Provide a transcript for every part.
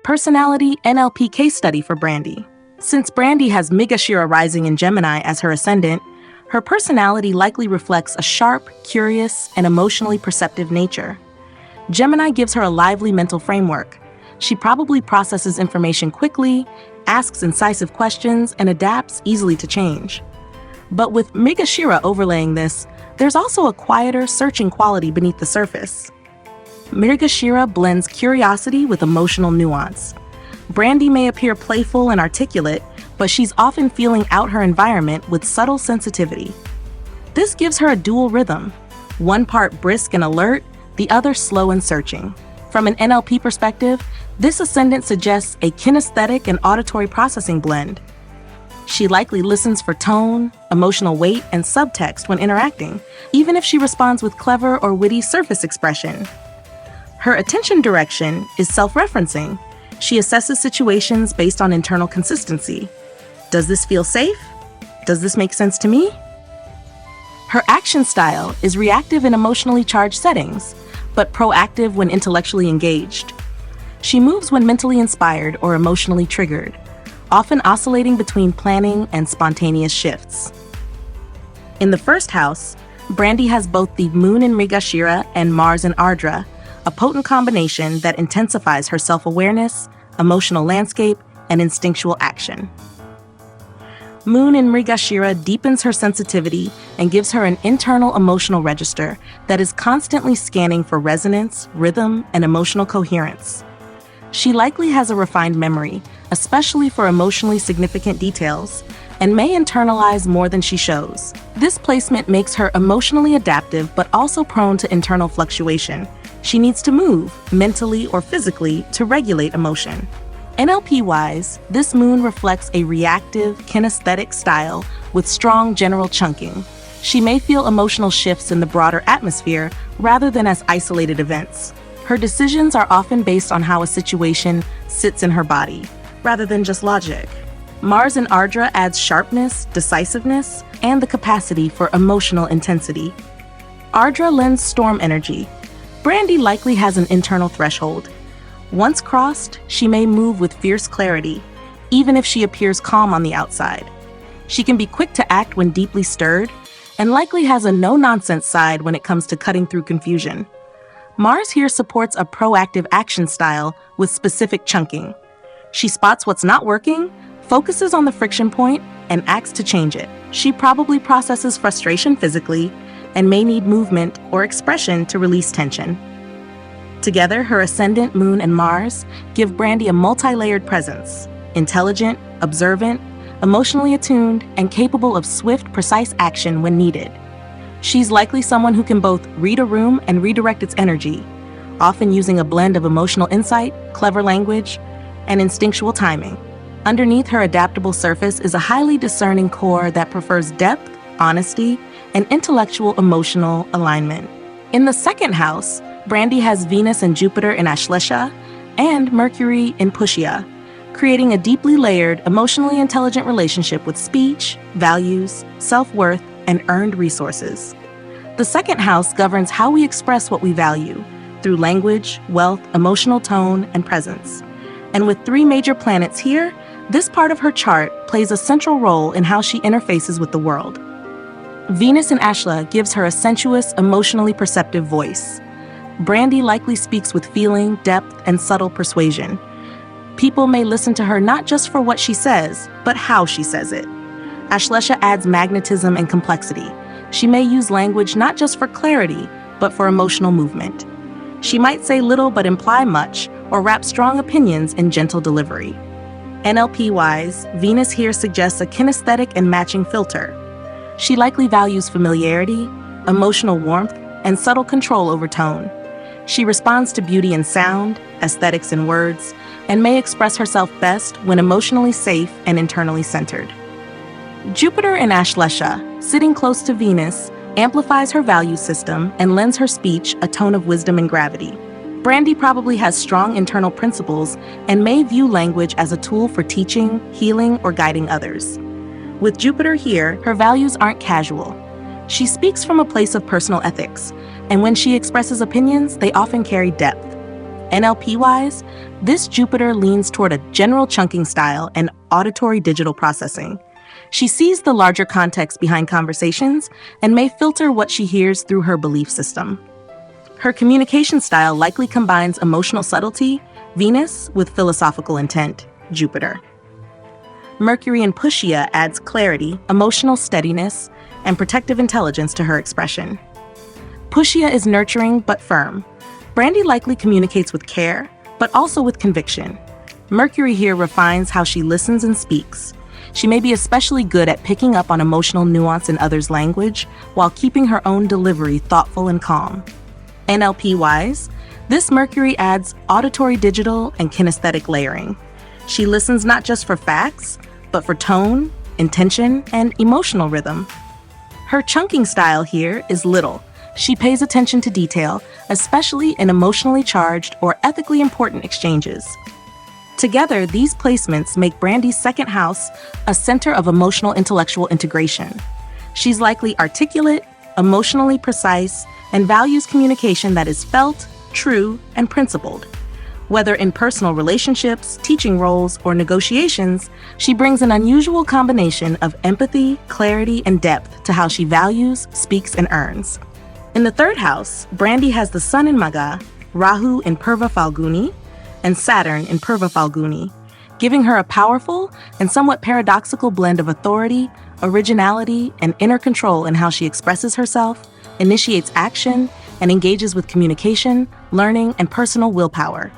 Personality NLP case study for Brandy. Since Brandy has Mrigashira rising in Gemini as her ascendant, her personality likely reflects a sharp, curious, and emotionally perceptive nature. Gemini gives her a lively mental framework. She probably processes information quickly, asks incisive questions, and adapts easily to change. But with Mrigashira overlaying this, there's also a quieter, searching quality beneath the surface. Mrigashira blends curiosity with emotional nuance. Brandy may appear playful and articulate, but she's often feeling out her environment with subtle sensitivity. This gives her a dual rhythm, one part brisk and alert, the other slow and searching. From an NLP perspective, this ascendant suggests a kinesthetic and auditory processing blend. She likely listens for tone, emotional weight, and subtext when interacting, even if she responds with clever or witty surface expression. Her attention direction is self-referencing. She assesses situations based on internal consistency. Does this feel safe? Does this make sense to me? Her action style is reactive in emotionally charged settings, but proactive when intellectually engaged. She moves when mentally inspired or emotionally triggered, often oscillating between planning and spontaneous shifts. In the first house, Brandy has both the Moon in Mrigashira and Mars in Ardra, a potent combination that intensifies her self-awareness, emotional landscape, and instinctual action. Moon in Mrigashira deepens her sensitivity and gives her an internal emotional register that is constantly scanning for resonance, rhythm, and emotional coherence. She likely has a refined memory, especially for emotionally significant details, and may internalize more than she shows. This placement makes her emotionally adaptive but also prone to internal fluctuation. She needs to move, mentally or physically, to regulate emotion. NLP-wise, this moon reflects a reactive, kinesthetic style with strong general chunking. She may feel emotional shifts in the broader atmosphere rather than as isolated events. Her decisions are often based on how a situation sits in her body, rather than just logic. Mars in Ardra adds sharpness, decisiveness, and the capacity for emotional intensity. Ardra lends storm energy. Brandy likely has an internal threshold. Once crossed, she may move with fierce clarity, even if she appears calm on the outside. She can be quick to act when deeply stirred, and likely has a no-nonsense side when it comes to cutting through confusion. Mars here supports a proactive action style with specific chunking. She spots what's not working, focuses on the friction point, and acts to change it. She probably processes frustration physically and may need movement or expression to release tension. Together, her Ascendant, Moon, and Mars give Brandy a multi-layered presence, intelligent, observant, emotionally attuned, and capable of swift, precise action when needed. She's likely someone who can both read a room and redirect its energy, often using a blend of emotional insight, clever language, and instinctual timing. Underneath her adaptable surface is a highly discerning core that prefers depth, honesty, and intellectual emotional alignment. In the second house, Brandy has Venus and Jupiter in Ashlesha and Mercury in Pushya, creating a deeply layered, emotionally intelligent relationship with speech, values, self-worth, and earned resources. The second house governs how we express what we value through language, wealth, emotional tone, and presence. And with 3 major planets here, this part of her chart plays a central role in how she interfaces with the world. Venus in Ashla gives her a sensuous, emotionally perceptive voice. Brandy likely speaks with feeling, depth, and subtle persuasion. People may listen to her not just for what she says, but how she says it. Ashlesha adds magnetism and complexity. She may use language not just for clarity, but for emotional movement. She might say little but imply much, or wrap strong opinions in gentle delivery. NLP-wise, Venus here suggests a kinesthetic and matching filter. She likely values familiarity, emotional warmth, and subtle control over tone. She responds to beauty in sound, aesthetics in words, and may express herself best when emotionally safe and internally centered. Jupiter in Ashlesha, sitting close to Venus, amplifies her value system and lends her speech a tone of wisdom and gravity. Brandy probably has strong internal principles and may view language as a tool for teaching, healing, or guiding others. With Jupiter here, her values aren't casual. She speaks from a place of personal ethics, and when she expresses opinions, they often carry depth. NLP-wise, this Jupiter leans toward a general chunking style and auditory digital processing. She sees the larger context behind conversations and may filter what she hears through her belief system. Her communication style likely combines emotional subtlety, Venus, with philosophical intent, Jupiter. Mercury in Pushya adds clarity, emotional steadiness, and protective intelligence to her expression. Pushya is nurturing but firm. Brandy likely communicates with care, but also with conviction. Mercury here refines how she listens and speaks. She may be especially good at picking up on emotional nuance in others' language while keeping her own delivery thoughtful and calm. NLP-wise, this Mercury adds auditory digital and kinesthetic layering. She listens not just for facts, but for tone, intention, and emotional rhythm. Her chunking style here is little. She pays attention to detail, especially in emotionally charged or ethically important exchanges. Together, these placements make Brandy's second house a center of emotional intellectual integration. She's likely articulate, emotionally precise, and values communication that is felt, true, and principled. Whether in personal relationships, teaching roles, or negotiations, she brings an unusual combination of empathy, clarity, and depth to how she values, speaks, and earns. In the third house, Brandy has the Sun in Magha, Rahu in Purva Falguni, and Saturn in Purva Falguni, giving her a powerful and somewhat paradoxical blend of authority, originality, and inner control in how she expresses herself, initiates action, and engages with communication, learning, and personal willpower.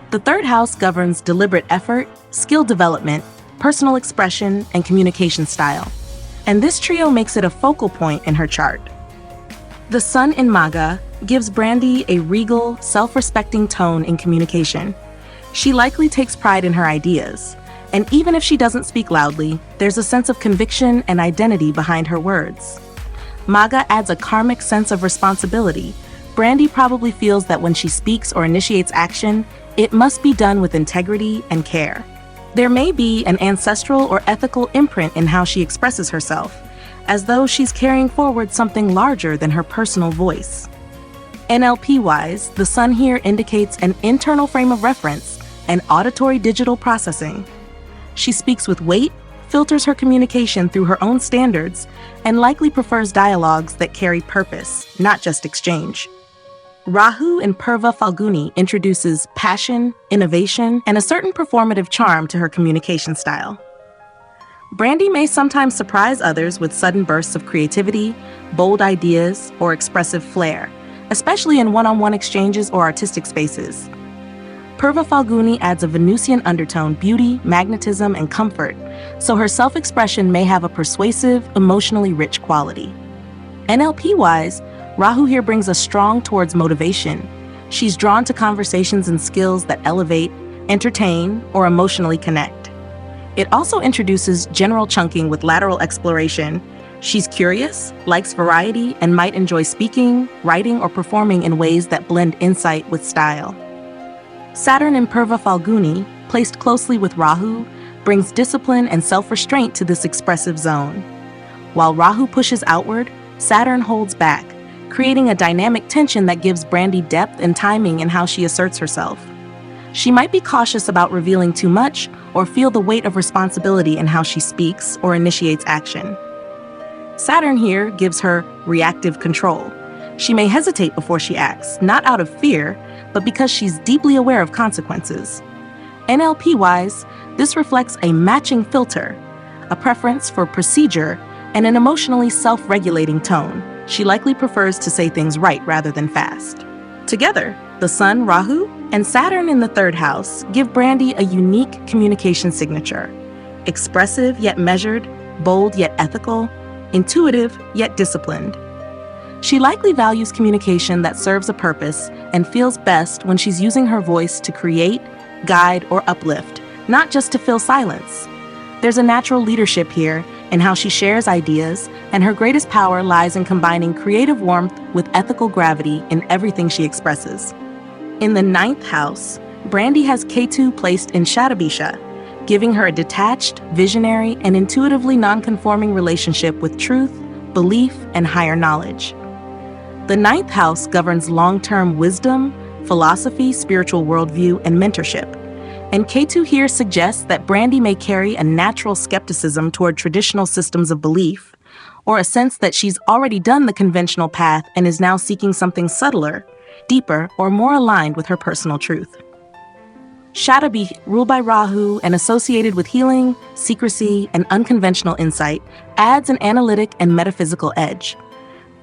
The third house governs deliberate effort, skill development, personal expression, and communication style. And this trio makes it a focal point in her chart. The Sun in Magha gives Brandy a regal, self-respecting tone in communication. She likely takes pride in her ideas, and even if she doesn't speak loudly, there's a sense of conviction and identity behind her words. Magha adds a karmic sense of responsibility. Brandy probably feels that when she speaks or initiates action, it must be done with integrity and care. There may be an ancestral or ethical imprint in how she expresses herself, as though she's carrying forward something larger than her personal voice. NLP-wise, the Sun here indicates an internal frame of reference and auditory digital processing. She speaks with weight, filters her communication through her own standards, and likely prefers dialogues that carry purpose, not just exchange. Rahu in Purva Falguni introduces passion, innovation, and a certain performative charm to her communication style. Brandy may sometimes surprise others with sudden bursts of creativity, bold ideas, or expressive flair, especially in one-on-one exchanges or artistic spaces. Purva Falguni adds a Venusian undertone, beauty, magnetism, and comfort, so her self-expression may have a persuasive, emotionally rich quality. NLP-wise, Rahu here brings us strong towards motivation. She's drawn to conversations and skills that elevate, entertain, or emotionally connect. It also introduces general chunking with lateral exploration. She's curious, likes variety, and might enjoy speaking, writing, or performing in ways that blend insight with style. Saturn in Purva Falguni, placed closely with Rahu, brings discipline and self-restraint to this expressive zone. While Rahu pushes outward, Saturn holds back, creating a dynamic tension that gives Brandy depth and timing in how she asserts herself. She might be cautious about revealing too much or feel the weight of responsibility in how she speaks or initiates action. Saturn here gives her reactive control. She may hesitate before she acts, not out of fear, but because she's deeply aware of consequences. NLP-wise, this reflects a matching filter, a preference for procedure, and an emotionally self-regulating tone. She likely prefers to say things right rather than fast. Together, the Sun, Rahu, and Saturn in the third house give Brandy a unique communication signature. Expressive yet measured, bold yet ethical, intuitive yet disciplined. She likely values communication that serves a purpose and feels best when she's using her voice to create, guide, or uplift, not just to fill silence. There's a natural leadership here in how she shares ideas, and her greatest power lies in combining creative warmth with ethical gravity in everything she expresses. In the ninth house, Brandy has Ketu placed in Shatabisha, giving her a detached, visionary, and intuitively non-conforming relationship with truth, belief, and higher knowledge. The ninth house governs long-term wisdom, philosophy, spiritual worldview, and mentorship. And K2 here suggests that Brandy may carry a natural skepticism toward traditional systems of belief, or a sense that she's already done the conventional path and is now seeking something subtler, deeper, or more aligned with her personal truth. Shadabi, ruled by Rahu and associated with healing, secrecy, and unconventional insight, adds an analytic and metaphysical edge.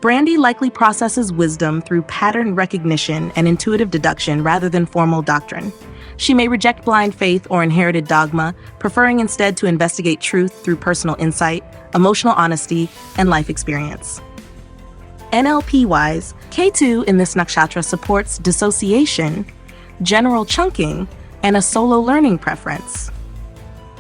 Brandy likely processes wisdom through pattern recognition and intuitive deduction rather than formal doctrine. She may reject blind faith or inherited dogma, preferring instead to investigate truth through personal insight, emotional honesty, and life experience. NLP-wise, K2 in this nakshatra supports dissociation, general chunking, and a solo learning preference.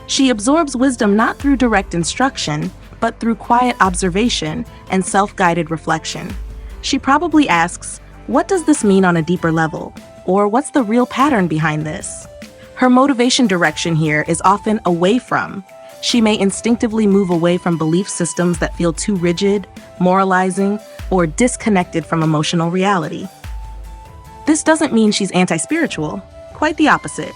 She absorbs wisdom not through direct instruction, but through quiet observation and self-guided reflection. She probably asks, "What does this mean on a deeper level?" Or "What's the real pattern behind this?" Her motivation direction here is often away from. She may instinctively move away from belief systems that feel too rigid, moralizing, or disconnected from emotional reality. This doesn't mean she's anti-spiritual. Quite the opposite.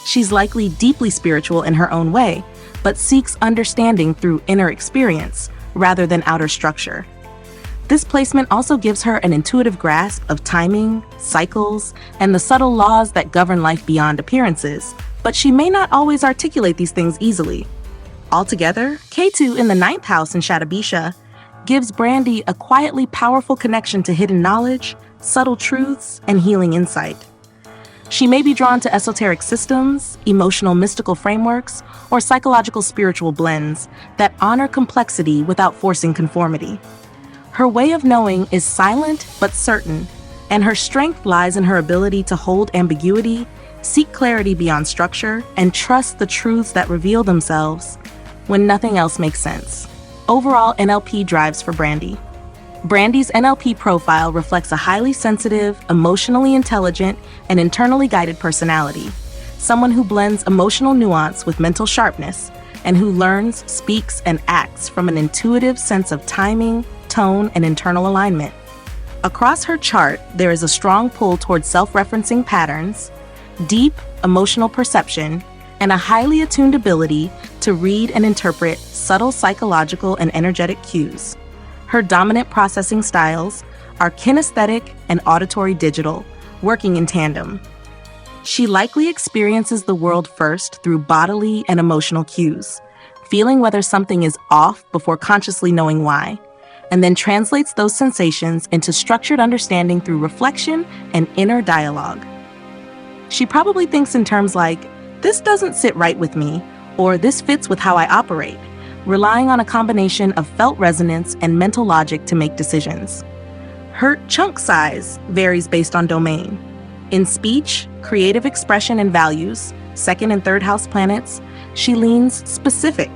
She's likely deeply spiritual in her own way, but seeks understanding through inner experience rather than outer structure. This placement also gives her an intuitive grasp of timing, cycles, and the subtle laws that govern life beyond appearances, but she may not always articulate these things easily. Altogether, K2 in the 9th house in Shatabisha gives Brandy a quietly powerful connection to hidden knowledge, subtle truths, and healing insight. She may be drawn to esoteric systems, emotional mystical frameworks, or psychological spiritual blends that honor complexity without forcing conformity. Her way of knowing is silent but certain, and her strength lies in her ability to hold ambiguity, seek clarity beyond structure, and trust the truths that reveal themselves when nothing else makes sense. Overall, NLP drives for Brandy. Brandy's NLP profile reflects a highly sensitive, emotionally intelligent, and internally guided personality. Someone who blends emotional nuance with mental sharpness, and who learns, speaks, and acts from an intuitive sense of timing, tone, and internal alignment. Across her chart, there is a strong pull toward self-referencing patterns, deep emotional perception, and a highly attuned ability to read and interpret subtle psychological and energetic cues. Her dominant processing styles are kinesthetic and auditory digital, working in tandem. She likely experiences the world first through bodily and emotional cues, feeling whether something is off before consciously knowing why, and then translates those sensations into structured understanding through reflection and inner dialogue. She probably thinks in terms like, "This doesn't sit right with me," or "This fits with how I operate," relying on a combination of felt resonance and mental logic to make decisions. Her chunk size varies based on domain. In speech, creative expression, and values, 2nd and 3rd house planets, she leans specific,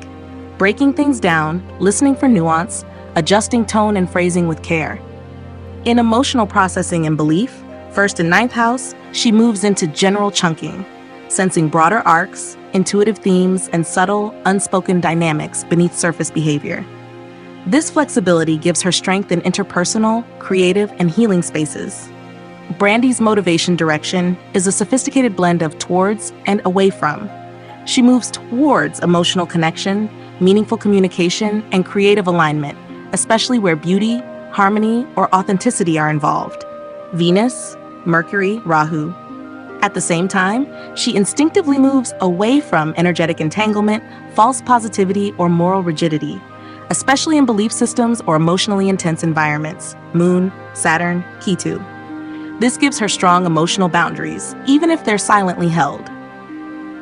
breaking things down, listening for nuance, adjusting tone and phrasing with care. In emotional processing and belief, 1st and 9th house, she moves into general chunking, sensing broader arcs, intuitive themes, and subtle, unspoken dynamics beneath surface behavior. This flexibility gives her strength in interpersonal, creative, and healing spaces. Brandy's motivation direction is a sophisticated blend of towards and away from. She moves towards emotional connection, meaningful communication, and creative alignment, especially where beauty, harmony, or authenticity are involved. Venus, Mercury, Rahu. At the same time, she instinctively moves away from energetic entanglement, false positivity, or moral rigidity, especially in belief systems or emotionally intense environments. Moon, Saturn, Ketu. This gives her strong emotional boundaries, even if they're silently held.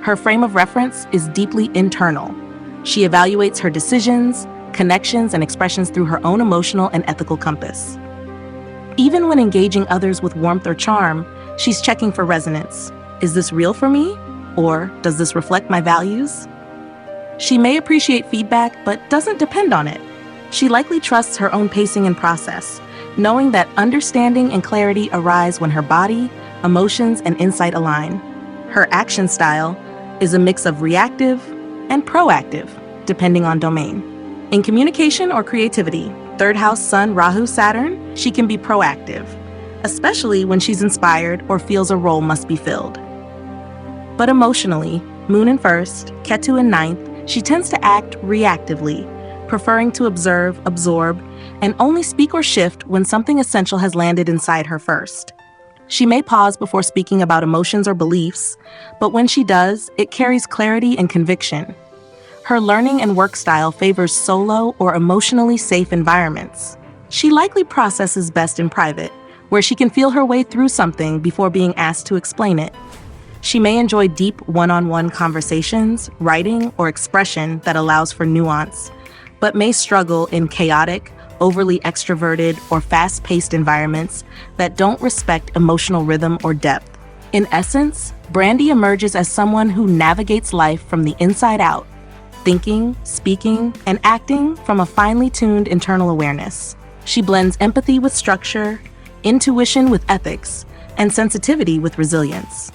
Her frame of reference is deeply internal. She evaluates her decisions, connections, and expressions through her own emotional and ethical compass. Even when engaging others with warmth or charm, she's checking for resonance. Is this real for me? Or does this reflect my values? She may appreciate feedback, but doesn't depend on it. She likely trusts her own pacing and process, knowing that understanding and clarity arise when her body, emotions, and insight align. Her action style is a mix of reactive and proactive, depending on domain. In communication or creativity, 3rd house Sun, Rahu, Saturn, she can be proactive, especially when she's inspired or feels a role must be filled. But emotionally, Moon in first, Ketu in ninth, she tends to act reactively, preferring to observe, absorb, and only speak or shift when something essential has landed inside her first. She may pause before speaking about emotions or beliefs, but when she does, it carries clarity and conviction. Her learning and work style favors solo or emotionally safe environments. She likely processes best in private, where she can feel her way through something before being asked to explain it. She may enjoy deep one-on-one conversations, writing, or expression that allows for nuance, but may struggle in chaotic, overly extroverted, or fast-paced environments that don't respect emotional rhythm or depth. In essence, Brandy emerges as someone who navigates life from the inside out, thinking, speaking, and acting from a finely tuned internal awareness. She blends empathy with structure, intuition with ethics, and sensitivity with resilience.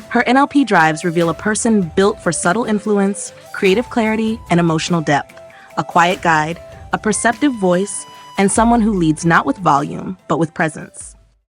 Her NLP drives reveal a person built for subtle influence, creative clarity, and emotional depth, a quiet guide, a perceptive voice, and someone who leads not with volume, but with presence.